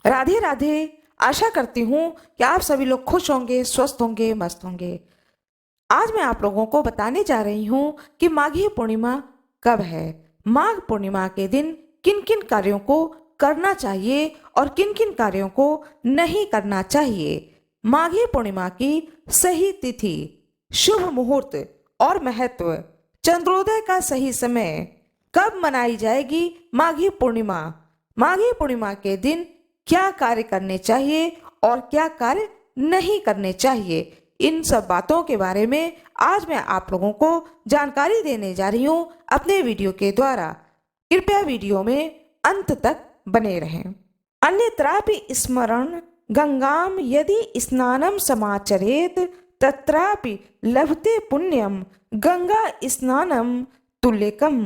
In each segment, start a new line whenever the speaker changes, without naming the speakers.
राधे राधे। आशा करती हूँ कि आप सभी लोग खुश होंगे, स्वस्थ होंगे, मस्त होंगे। आज मैं आप लोगों को बताने जा रही हूँ कि माघी पूर्णिमा कब है। माघ पूर्णिमा के दिन किन किन कार्यों को करना चाहिए और किन किन कार्यों को नहीं करना चाहिए। माघी पूर्णिमा की सही तिथि, शुभ मुहूर्त और महत्व, चंद्रोदय का सही समय, कब मनाई जाएगी माघी पूर्णिमा, माघी पूर्णिमा के दिन क्या कार्य करने चाहिए और क्या कार्य नहीं करने चाहिए, इन सब बातों के बारे में आज मैं आप लोगों को जानकारी देने जा रही हूँ अपने वीडियो के द्वारा। कृपया वीडियो में अंत तक बने रहें। अन्यत्रापि स्मरण गंगाम यदि स्नानम समाचरेत तत्रापि लभते पुण्यम गंगा स्नानम तुल्यकम।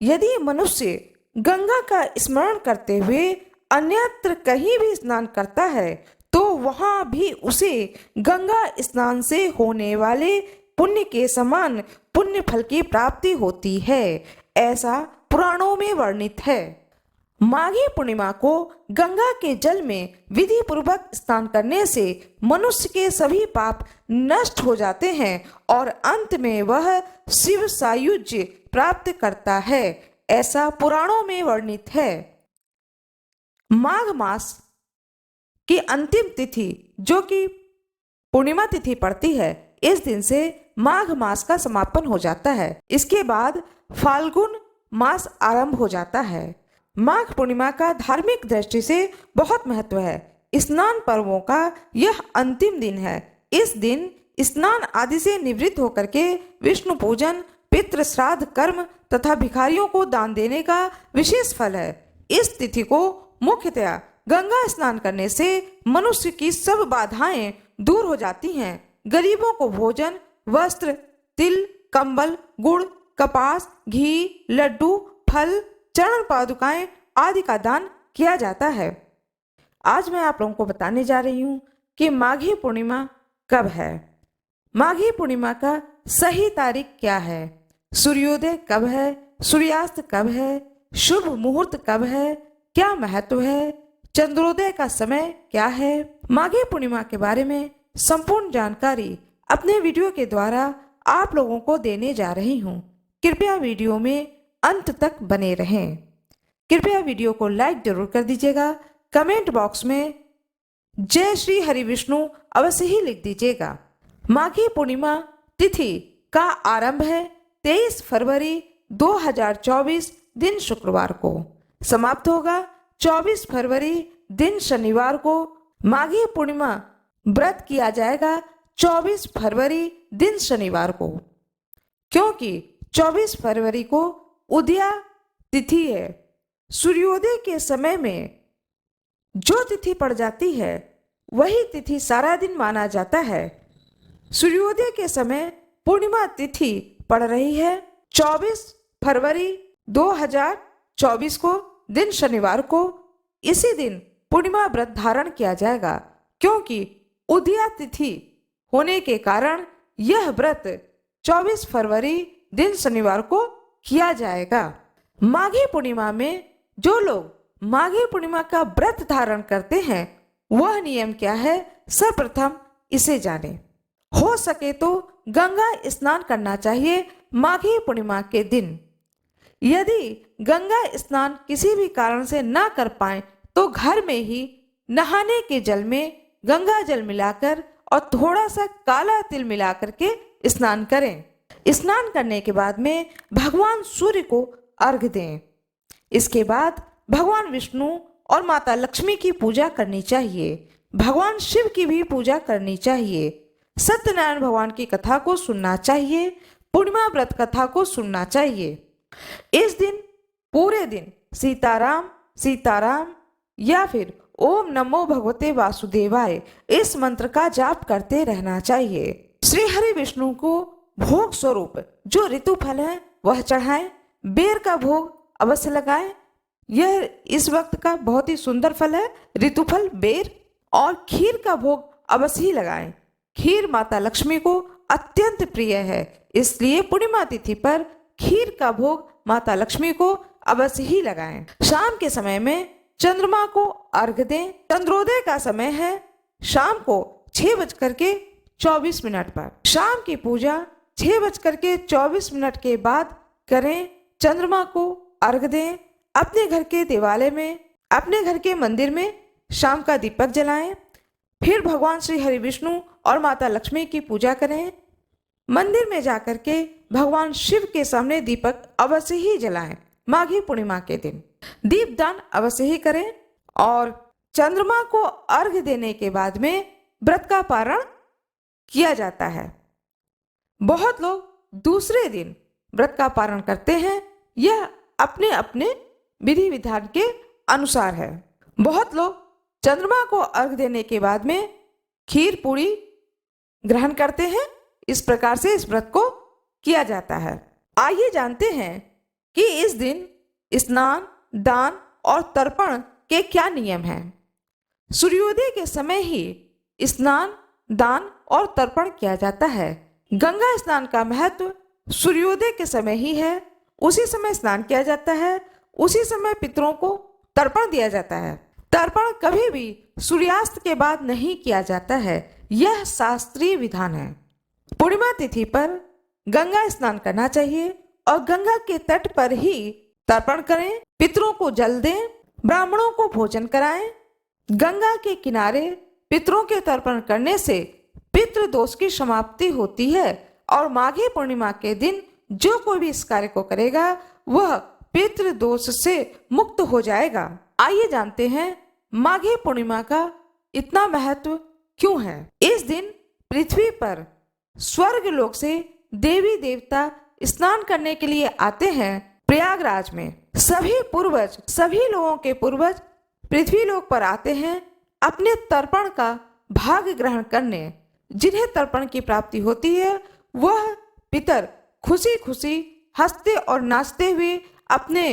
यदि मनुष्य गंगा का स्मरण करते हुए अन्यत्र कहीं भी स्नान करता है तो वहां भी उसे गंगा स्नान से होने वाले पुण्य के समान पुण्य फल की प्राप्ति होती है, ऐसा पुराणों में वर्णित है। माघी पूर्णिमा को गंगा के जल में विधि पूर्वक स्नान करने से मनुष्य के सभी पाप नष्ट हो जाते हैं और अंत में वह शिव सायुज्य प्राप्त करता है, ऐसा पुराणों में वर्णित है। माघ मास की अंतिम तिथि जो कि पूर्णिमा तिथि पड़ती है, इस दिन से माघ मास का समापन हो जाता है। इसके बाद फाल्गुन मास आरंभ हो जाता है। माघ पूर्णिमा का धार्मिक दृष्टि से बहुत महत्व है। स्नान पर्वों का यह अंतिम दिन है। इस दिन स्नान आदि से निवृत्त होकर के विष्णु पूजन, पितृ श्राद्ध कर्म तथा भिखारियों को दान देने का विशेष फल है। इस तिथि को मुख्यतया गंगा स्नान करने से मनुष्य की सब बाधाएं दूर हो जाती हैं। गरीबों को भोजन, वस्त्र, तिल, कंबल, गुड़, कपास, घी, लड्डू, फल, चरण पादुकाएं आदि का दान किया जाता है। आज मैं आप लोगों को बताने जा रही हूँ कि माघी पूर्णिमा कब है। माघी पूर्णिमा का सही तारीख क्या है, सूर्योदय कब है, सूर्यास्त कब है, शुभ मुहूर्त कब है, क्या महत्व है, चंद्रोदय का समय क्या है। माघी पूर्णिमा के बारे में संपूर्ण जानकारी अपने वीडियो के द्वारा आप लोगों को देने जा रही हूँ। कृपया वीडियो में अंत तक बने रहें। कृपया वीडियो को लाइक जरूर कर दीजिएगा। कमेंट बॉक्स में जय श्री हरि विष्णु अवश्य ही लिख दीजिएगा। माघी पूर्णिमा तिथि का आरंभ है 23 फरवरी 2024 दिन शुक्रवार को, समाप्त होगा 24 फरवरी दिन शनिवार को। माघी पूर्णिमा व्रत किया जाएगा 24 फरवरी दिन शनिवार को, क्योंकि 24 फरवरी को उदया तिथि है। सूर्योदय के समय में जो तिथि पड़ जाती है वही तिथि सारा दिन माना जाता है। सूर्योदय के समय पूर्णिमा तिथि पड़ रही है 24 फरवरी 2024 को दिन शनिवार को। इसी दिन पूर्णिमा व्रत धारण किया जाएगा, क्योंकि उदया तिथि होने के कारण यह व्रत 24 फरवरी दिन शनिवार को किया जाएगा। माघी पूर्णिमा में जो लोग माघी पूर्णिमा का व्रत धारण करते हैं वह नियम क्या है, सर्वप्रथम इसे जाने। हो सके तो गंगा स्नान करना चाहिए माघी पूर्णिमा के दिन। यदि गंगा स्नान किसी भी कारण से न कर पाए तो घर में ही नहाने के जल में गंगा जल मिलाकर और थोड़ा सा काला तिल मिलाकर के स्नान करें। स्नान करने के बाद में भगवान सूर्य को अर्घ्य दें। इसके बाद भगवान विष्णु और माता लक्ष्मी की पूजा करनी चाहिए। भगवान शिव की भी पूजा करनी चाहिए। सत्यनारायण भगवान की कथा को सुनना चाहिए। पूर्णिमा व्रत कथा को सुनना चाहिए। इस दिन पूरे दिन सीताराम सीताराम या फिर ओम नमो भगवते वासुदेवाय इस मंत्र का जाप करते रहना चाहिए। श्री हरि विष्णु को भोग स्वरूप जो ऋतु फल है वह चढ़ाएं। बेर का भोग अवश्य लगाएं। यह इस वक्त का बहुत ही सुंदर फल है, ऋतु फल बेर। और खीर का भोग अवश्य ही लगाएं। खीर माता लक्ष्मी को अत्यंत प्रिय है, इसलिए पूर्णिमा तिथि पर खीर का भोग माता लक्ष्मी को अवश्य ही लगाएं। शाम के समय में चंद्रमा को अर्घ दें। चंद्रोदय का समय है शाम को 6:24 पर। शाम की पूजा 6:24 के बाद करें। चंद्रमा को अर्घ दें। अपने घर के देवालय में, अपने घर के मंदिर में शाम का दीपक जलाएं। फिर भगवान श्री हरि विष्णु और माता लक्ष्मी की पूजा करें। मंदिर में जाकर के भगवान शिव के सामने दीपक अवश्य ही जलाएं। माघी पूर्णिमा के दिन दीपदान अवश्य ही करें। और चंद्रमा को अर्घ देने के बाद में व्रत का पारण किया जाता है। बहुत लोग दूसरे दिन व्रत का पारण करते हैं, यह अपने अपने विधि विधान के अनुसार है। बहुत लोग चंद्रमा को अर्घ देने के बाद में खीर पूरी ग्रहण करते हैं। इस प्रकार से इस व्रत को किया जाता है। आइए जानते हैं कि इस दिन स्नान, दान और तर्पण के क्या नियम हैं। सूर्योदय के समय ही स्नान, दान और तर्पण किया जाता है। गंगा स्नान का महत्व सूर्योदय के समय ही है। उसी समय स्नान किया जाता है, उसी समय पितरों को तर्पण दिया जाता है। तर्पण कभी भी सूर्यास्त के बाद नहीं किया जाता है, यह शास्त्रीय विधान है। पूर्णिमा तिथि पर गंगा स्नान करना चाहिए और गंगा के तट पर ही तर्पण करें। पितरों को जल दें, ब्राह्मणों को भोजन कराएं। गंगा के किनारे पितरों के तर्पण करने से पितृ दोष की समाप्ति होती है और माघी पूर्णिमा के दिन जो कोई भी इस कार्य को करेगा वह पितृ दोष से मुक्त हो जाएगा। आइए जानते हैं माघी पूर्णिमा का इतना महत्व क्यों है। इस दिन पृथ्वी पर स्वर्ग लोक से देवी देवता स्नान करने के लिए आते हैं प्रयागराज में। सभी लोगों के पूर्वज पृथ्वी लोक पर आते हैं अपने तर्पण का भाग ग्रहण करने। जिन्हें तर्पण की प्राप्ति होती है वह पितर खुशी खुशी हंसते और नाचते हुए अपने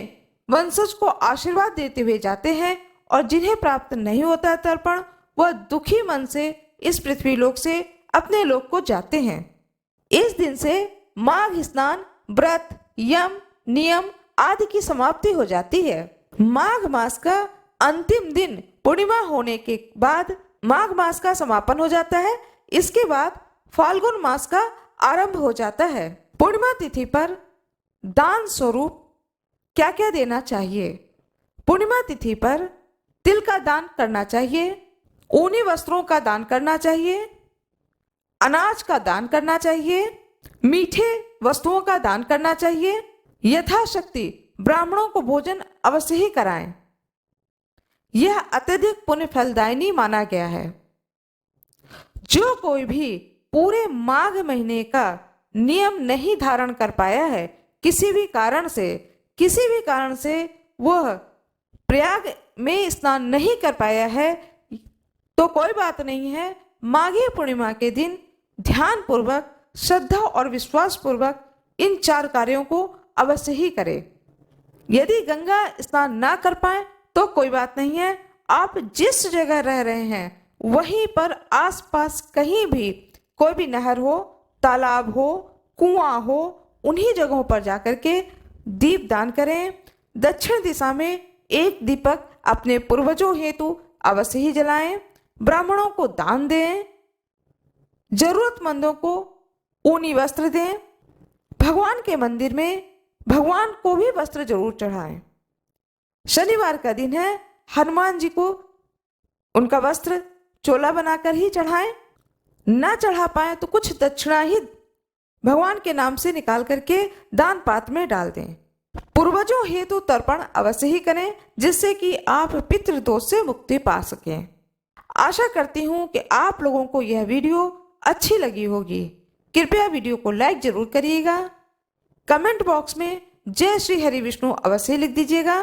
वंशज को आशीर्वाद देते हुए जाते हैं, और जिन्हें प्राप्त नहीं होता है तर्पण, वह दुखी मन से इस पृथ्वी लोक से अपने लोक को जाते हैं। इस दिन से माघ स्नान, व्रत, यम, नियम आदि की समाप्ति हो जाती है। माघ मास का अंतिम दिन पूर्णिमा होने के बाद माघ मास का समापन हो जाता है। इसके बाद फाल्गुन मास का आरंभ हो जाता है। पूर्णिमा तिथि पर दान स्वरूप क्या क्या देना चाहिए। पूर्णिमा तिथि पर तिल का दान करना चाहिए, ऊनी वस्त्रों का दान करना चाहिए, अनाज का दान करना चाहिए, मीठे वस्तुओं का दान करना चाहिए। यथाशक्ति ब्राह्मणों को भोजन अवश्य ही कराएं। यह अत्यधिक पुण्य फलदायिनी माना गया है। जो कोई भी पूरे माघ महीने का नियम नहीं धारण कर पाया है, किसी भी कारण से वह प्रयाग में स्नान नहीं कर पाया है, तो कोई बात नहीं है। माघी पूर्णिमा के दिन ध्यान पूर्वक, श्रद्धा और विश्वास पूर्वक इन 4 कार्यों को अवश्य ही करें। यदि गंगा स्नान ना कर पाए तो कोई बात नहीं है। आप जिस जगह रह रहे हैं वहीं पर आसपास कहीं भी कोई भी नहर हो, तालाब हो, कुआं हो, उन्हीं जगहों पर जाकर के दीप दान करें। दक्षिण दिशा में एक दीपक अपने पूर्वजों हेतु अवश्य ही जलाएं। ब्राह्मणों को दान दें। जरूरतमंदों को ऊनी वस्त्र दें। भगवान के मंदिर में भगवान को भी वस्त्र जरूर चढ़ाएं। शनिवार का दिन है, हनुमान जी को उनका वस्त्र चोला बनाकर ही चढ़ाएं। ना चढ़ा पाए तो कुछ दक्षिणा ही भगवान के नाम से निकाल करके दान पात्र में डाल दें। पूर्वजों हेतु तर्पण अवश्य ही करें, जिससे कि आप पितृदोष से मुक्ति पा सकें। आशा करती हूँ कि आप लोगों को यह वीडियो अच्छी लगी होगी। कृपया वीडियो को लाइक जरूर करिएगा। कमेंट बॉक्स में जय श्री हरि विष्णु अवश्य लिख दीजिएगा।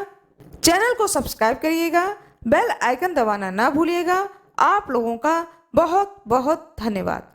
चैनल को सब्सक्राइब करिएगा। बेल आइकन दबाना ना भूलिएगा। आप लोगों का बहुत बहुत धन्यवाद।